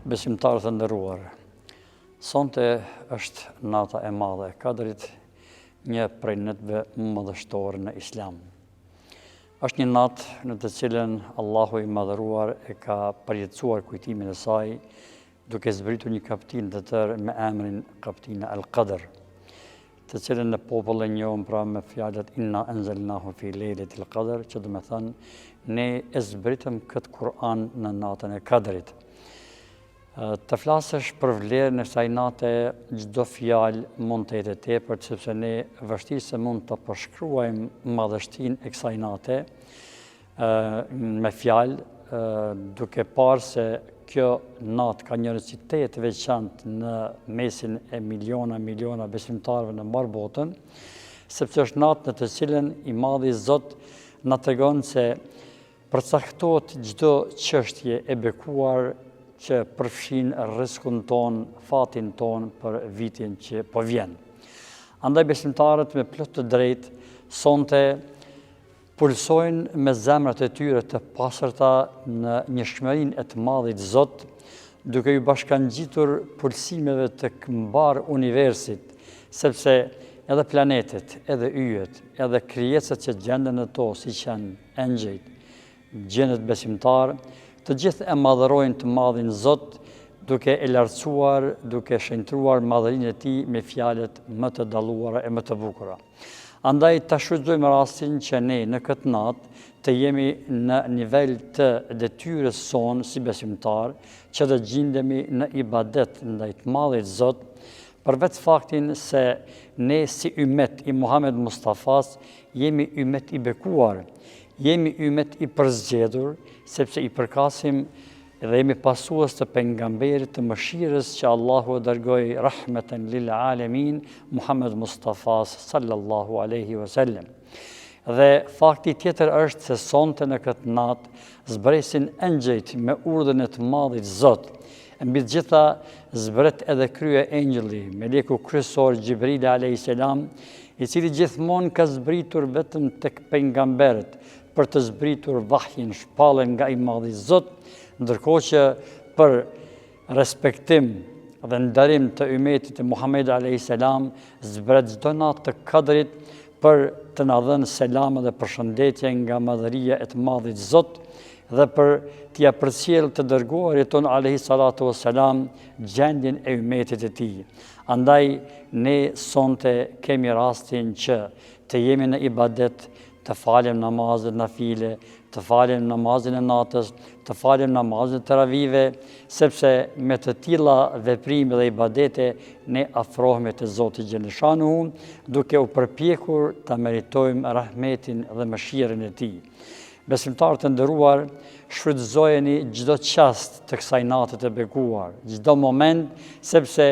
Besimtarët e nderuar, sonte është nata e madhe e Kadrit, një prej natëve madhështore në Islam. Është një natë në të cilën Allahu i madhëruar e ka përjetësuar kujtimin e saj, duke zbritur një kapitull të tërë me emrin kapitull Al-Qadr, të cilën në popull e njohëm pra me fjalët inna anzalnahu fi lejletil qadr, që do të thënë ne e zbritëm këtë Kur'an në natën e Kadrit. Të flasësh për vlerën e kësaj nate, çdo fjalë mund të jetë tepër, sepse ne vështirë se mund të përshkruajmë madhështinë e kësaj nate me fjalë, duke parë se kjo natë ka një rëndësi të veçantë në mesin e miliona besimtarëve në mbar botën, sepse është natë në të cilën i Madhi Zot na tregon se përcaktohet çdo çështje e bekuar që përfshin rrezikun ton, fatin ton për vitin që po vjen. Andaj besimtarët me plot të drejtë sonte pulsojnë me zemrat e tyre të pastërta në njohshmërinë e të Madhit Zot, duke ju bashkangjitur pulsimeve të mbar universit, sepse edhe planetet, edhe yjet, edhe krijesat që gjenden në to, siç janë engjëjt, gjindet besimtar, të gjithë e madhërojnë të Madhin Zot, duke e lartësuar, duke shenjtruar madhërinë e tij me fjalët më të dalluara e më të bukura. Andaj ta shfrytëzojmë rastin që ne në këtë natë të jemi në nivel të detyrës sonë si besimtar, që të gjindemi në ibadet ndaj të Madhit Zot, për vetë faktin se ne si ymet i Muhammed Mustafas jemi ymet i bekuar, jemi ymet i përzgjedhur, sepse i përkasim dhe jemi pasues të pejgamberit të mëshirës që Allahu e dërgoi rahmeten lil alamin, Muhammed Mustafa sallallahu alaihi wasallam. Dhe fakti tjetër është se sonte në këtë natë zbresin engjëjt me urdhën e të Madhit Zot. Mbi të gjitha zbret edhe krye engjëlli, meleku kryesor Xhibril alayhis salam, i cili gjithmonë ka zbritur vetëm tek pejgamberët për të zbritur vahjin, shpallën nga i Madhi Zot, ndërkohë që për respektim dhe nderim të ummetit të Muhamedit alayhis salam zbret çdo natë të Kadrit për të na dhënë selam dhe përshëndetje nga madhëria e të Madhit Zot dhe për t'ia përcjell të dërguarit ton alayhi salatu wassalam gjendjen e ummetit të tij. Andaj ne sonte kemi rastin që të jemi në ibadet, të falem namazet nafile, të falem namazin e natës, të falem namazin e teravive, sepse me të tilla veprime dhe ibadete ne afrohemi te Zoti xhaleshanuhu, duke u përpjekur ta meritojmë rahmetin dhe mëshirën e tij. Besimtarët e nderuar, shfrytëzojeni çdo çast të kësaj nate të bekuar, çdo moment, sepse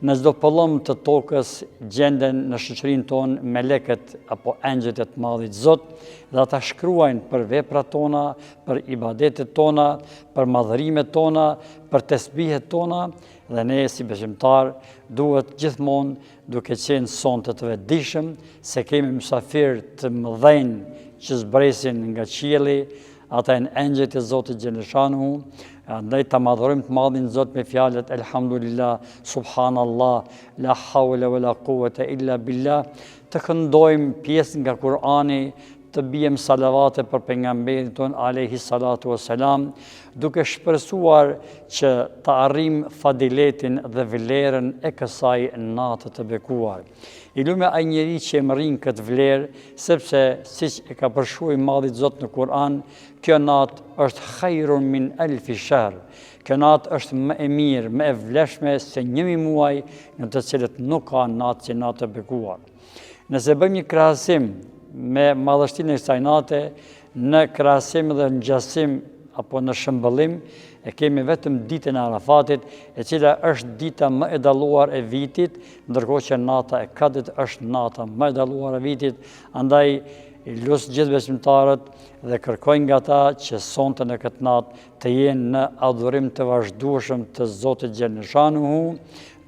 në çdo pëllëm të tokës gjenden në shoqërinë tonë melekët apo engjëjt e të Madhit Zot, dhe ata shkruajnë për veprat tona, për ibadetet tona, për madhërimet tona, për tesbihet tona, dhe ne si besimtar duhet gjithmonë duke qenë sonte të vetëdijshëm se kemi mysafir të mëdhenj që zbresin nga qielli, ata janë engjëjt e Zotit xhaleshanuhu. Andaj ta madhërojmë të Madhin Zot me fjalët elhamdulillah, subhanallah, la hawla wala quwata illa billah, të këndojmë pjesë nga Kur'ani, të bijem salavate për pejgamberin ton alayhi salatu wassalam, duke shpresuar që të arrim fadiletin dhe vlerën e kësaj natë të bekuar. I lume ai njeri që e mërrin këtë vlerë, sepse siç e ka përshkruar Madhi Zot në Kur'an, kjo natë është khairun min alfi shahr. Kjo natë është më e mirë, më e vlefshme se 1000 muaj në të cilët nuk ka natë si natë të bekuar. Nëse bëjmë një krahasim me madhështinë e kësaj nate, në krahasim dhe ngjasim apo në shëmbëllim, e kemi vetëm ditën e Arafatit, e cila është dita më e dalluar e vitit, ndërkohë që nata e Kadrit është nata më e dalluar e vitit. Andaj i lut gjithë besimtarët dhe kërkojnë nga ata që sonte në këtë natë të jenë në adhurim të vazhdueshëm të Zotit xhaleshanuhu,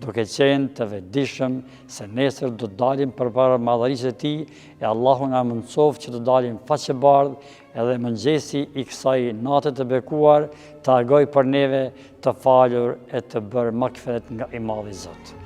duke qenë të vetëdijshëm se nesër do të dalim përpara madhërisë së Tij e Allahu na mundësoft që të dalim faqebardh edhe mëngjesi i kësaj nate të bekuar të agoj për neve të falur e të bërë makfiret nga i Madhi Zot.